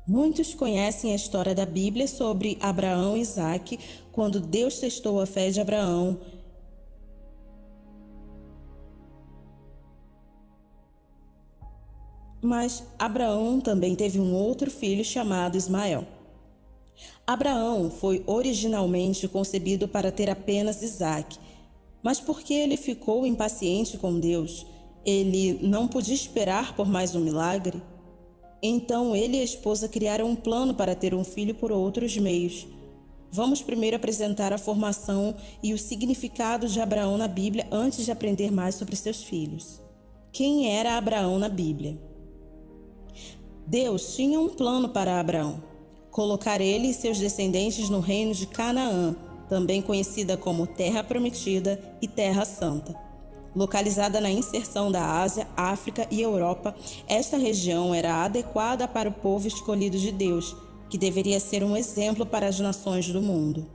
Muitos conhecem a história da Bíblia sobre Abraão e Isaque, quando Deus testou a fé de Abraão. Mas Abraão também teve um outro filho chamado Ismael. Abraão foi originalmente concebido para ter apenas Isaque, mas porque ele ficou impaciente com Deus, ele não podia esperar por mais um milagre. Então ele e a esposa criaram um plano para ter um filho por outros meios. Vamos primeiro apresentar a formação e o significado de Abraão na Bíblia antes de aprender mais sobre seus filhos. Quem era Abraão na Bíblia? Deus tinha um plano para Abraão: colocar ele e seus descendentes no reino de Canaã, também conhecida como Terra Prometida e Terra Santa. Localizada na inserção da Ásia, África e Europa, esta região era adequada para o povo escolhido de Deus, que deveria ser um exemplo para as nações do mundo.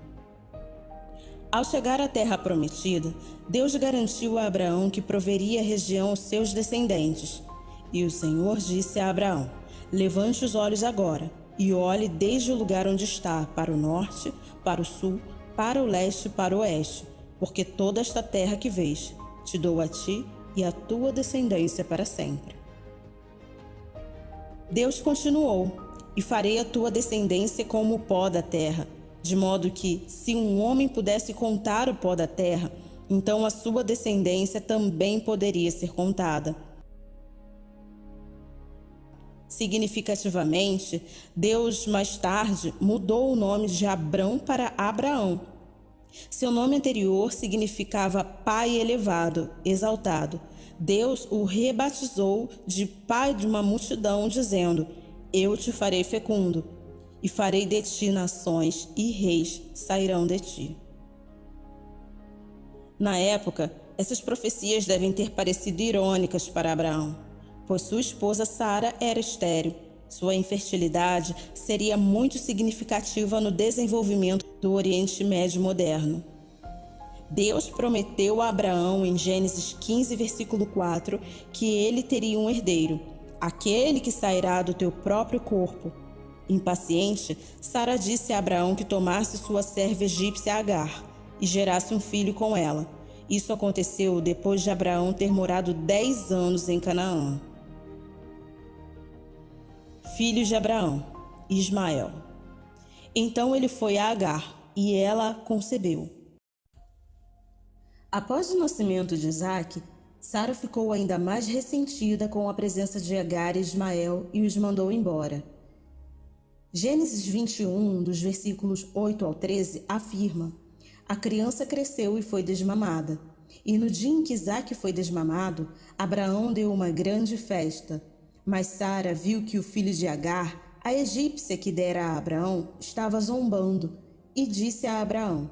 Ao chegar à Terra Prometida, Deus garantiu a Abraão que proveria a região aos seus descendentes. E o Senhor disse a Abraão: levante os olhos agora e olhe desde o lugar onde está, para o norte, para o sul, para o leste e para o oeste, porque toda esta terra que vês, te dou a ti e à tua descendência para sempre. Deus continuou: e farei a tua descendência como o pó da terra, de modo que, se um homem pudesse contar o pó da terra, então a sua descendência também poderia ser contada. Significativamente, Deus mais tarde mudou o nome de Abrão para Abraão. Seu nome anterior significava pai elevado, exaltado. Deus o rebatizou de pai de uma multidão, dizendo: eu te farei fecundo, e farei de ti nações, e reis sairão de ti. Na época, essas profecias devem ter parecido irônicas para Abraão, pois sua esposa Sara era estéril. Sua infertilidade seria muito significativa no desenvolvimento do Oriente Médio moderno. Deus prometeu a Abraão em Gênesis 15, versículo 4, que ele teria um herdeiro, aquele que sairá do teu próprio corpo. Impaciente, Sara disse a Abraão que tomasse sua serva egípcia Agar e gerasse um filho com ela. Isso aconteceu depois de Abraão ter morado 10 anos em Canaã. Filhos de Abraão: Ismael. Então ele foi a Agar, e ela concebeu. Após o nascimento de Isaque, Sara ficou ainda mais ressentida com a presença de Agar e Ismael e os mandou embora. Gênesis 21, dos versículos 8 ao 13, afirma: a criança cresceu e foi desmamada. E no dia em que Isaque foi desmamado, Abraão deu uma grande festa. Mas Sara viu que o filho de Agar, a egípcia que dera a Abraão, estava zombando, e disse a Abraão: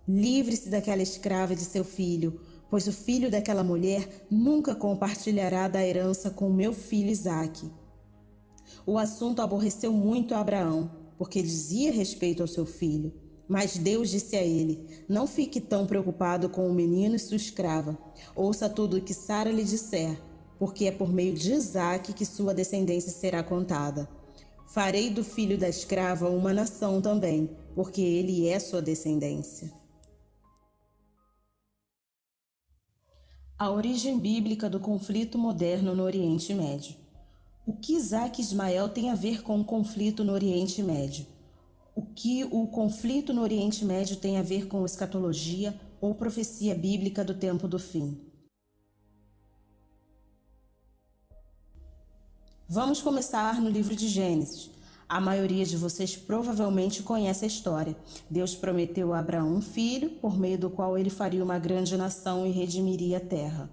livre-se daquela escrava de seu filho, pois o filho daquela mulher nunca compartilhará da herança com meu filho Isaque. O assunto aborreceu muito a Abraão, porque dizia respeito ao seu filho. Mas Deus disse a ele: não fique tão preocupado com o menino e sua escrava. Ouça tudo o que Sara lhe disser, porque é por meio de Isaque que sua descendência será contada. Farei do filho da escrava uma nação também, porque ele é sua descendência. A origem bíblica do conflito moderno no Oriente Médio. O que Isaque e Ismael têm a ver com o conflito no Oriente Médio? O que o conflito no Oriente Médio tem a ver com escatologia ou profecia bíblica do tempo do fim? Vamos começar no livro de Gênesis. A maioria de vocês provavelmente conhece a história. Deus prometeu a Abraão um filho, por meio do qual ele faria uma grande nação e redimiria a terra.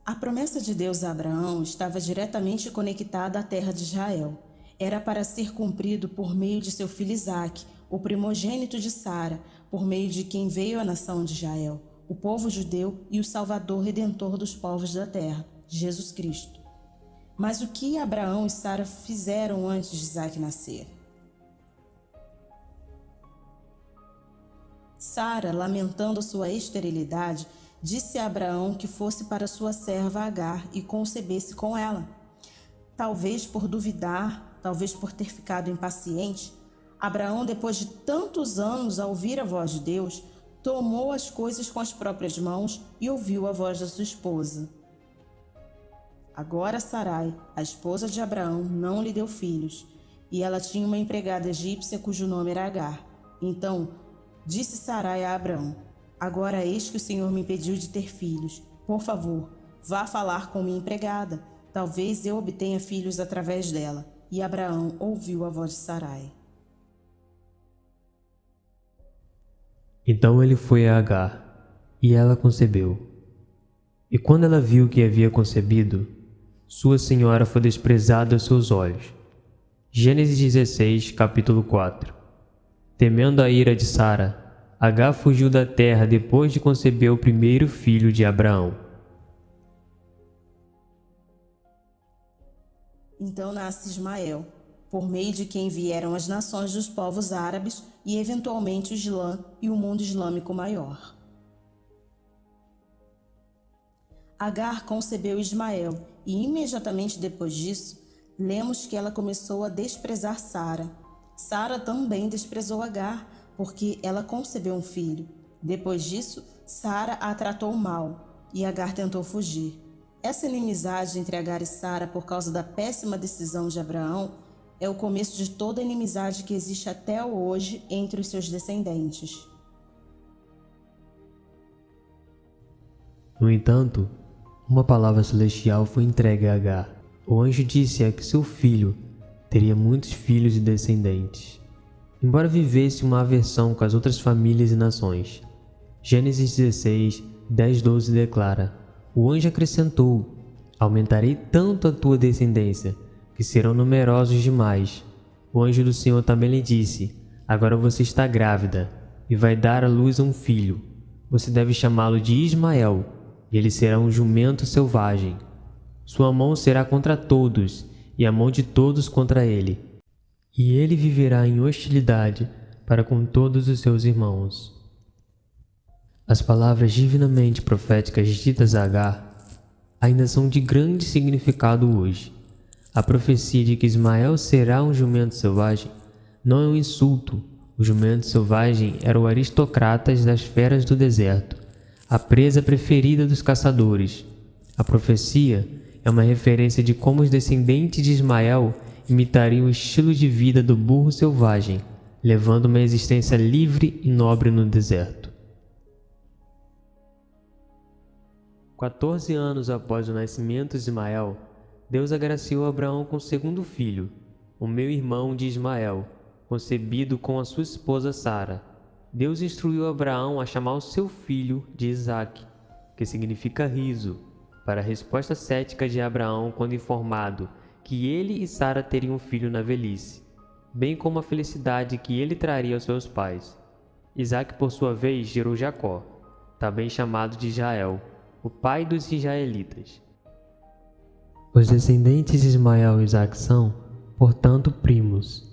A promessa de Deus a Abraão estava diretamente conectada à terra de Israel. Era para ser cumprido por meio de seu filho Isaque, o primogênito de Sara, por meio de quem veio a nação de Israel, o povo judeu e o Salvador Redentor dos povos da terra, Jesus Cristo. Mas o que Abraão e Sara fizeram antes de Isaque nascer? Sara, lamentando sua esterilidade, disse a Abraão que fosse para sua serva Agar e concebesse com ela. Talvez por duvidar talvez por ter ficado impaciente, Abraão, depois de tantos anos a ouvir a voz de Deus, tomou as coisas com as próprias mãos e ouviu a voz da sua esposa. Agora Sarai, a esposa de Abraão, não lhe deu filhos, e ela tinha uma empregada egípcia cujo nome era Agar. Então disse Sarai a Abraão: agora eis que o Senhor me impediu de ter filhos. Por favor, vá falar com minha empregada. Talvez eu obtenha filhos através dela. E Abraão ouviu a voz de Sarai. Então ele foi a Agar, e ela concebeu. E quando ela viu que havia concebido, sua senhora foi desprezada aos seus olhos. Gênesis 16, capítulo 4. Temendo a ira de Sara, Agar fugiu da terra depois de conceber o primeiro filho de Abraão. Então nasce Ismael, por meio de quem vieram as nações dos povos árabes e eventualmente o Islã e o mundo islâmico maior. Agar concebeu Ismael e imediatamente depois disso, lemos que ela começou a desprezar Sara. Sara também desprezou Agar, porque ela concebeu um filho. Depois disso, Sara a tratou mal e Agar tentou fugir. Essa inimizade entre Agar e Sara por causa da péssima decisão de Abraão é o começo de toda a inimizade que existe até hoje entre os seus descendentes. No entanto, uma palavra celestial foi entregue a Agar. O anjo disse-a que seu filho teria muitos filhos e descendentes, embora vivesse uma aversão com as outras famílias e nações. Gênesis 16, 10-12 declara: o anjo acrescentou: aumentarei tanto a tua descendência, que serão numerosos demais. O anjo do Senhor também lhe disse: agora você está grávida, e vai dar à luz a um filho. Você deve chamá-lo de Ismael, e ele será um jumento selvagem. Sua mão será contra todos, e a mão de todos contra ele. E ele viverá em hostilidade para com todos os seus irmãos. As palavras divinamente proféticas ditas a Agar ainda são de grande significado hoje. A profecia de que Ismael será um jumento selvagem não é um insulto. O jumento selvagem era o aristocrata das feras do deserto, a presa preferida dos caçadores. A profecia é uma referência de como os descendentes de Ismael imitariam o estilo de vida do burro selvagem, levando uma existência livre e nobre no deserto. 14 anos após o nascimento de Ismael, Deus agraciou Abraão com o segundo filho, o meio-irmão de Ismael, concebido com a sua esposa Sara. Deus instruiu Abraão a chamar o seu filho de Isaque, que significa riso, para a resposta cética de Abraão quando informado que ele e Sara teriam um filho na velhice, bem como a felicidade que ele traria aos seus pais. Isaque, por sua vez, gerou Jacó, também chamado de Israel, o pai dos israelitas. Os descendentes de Ismael e Isaque são, portanto, primos.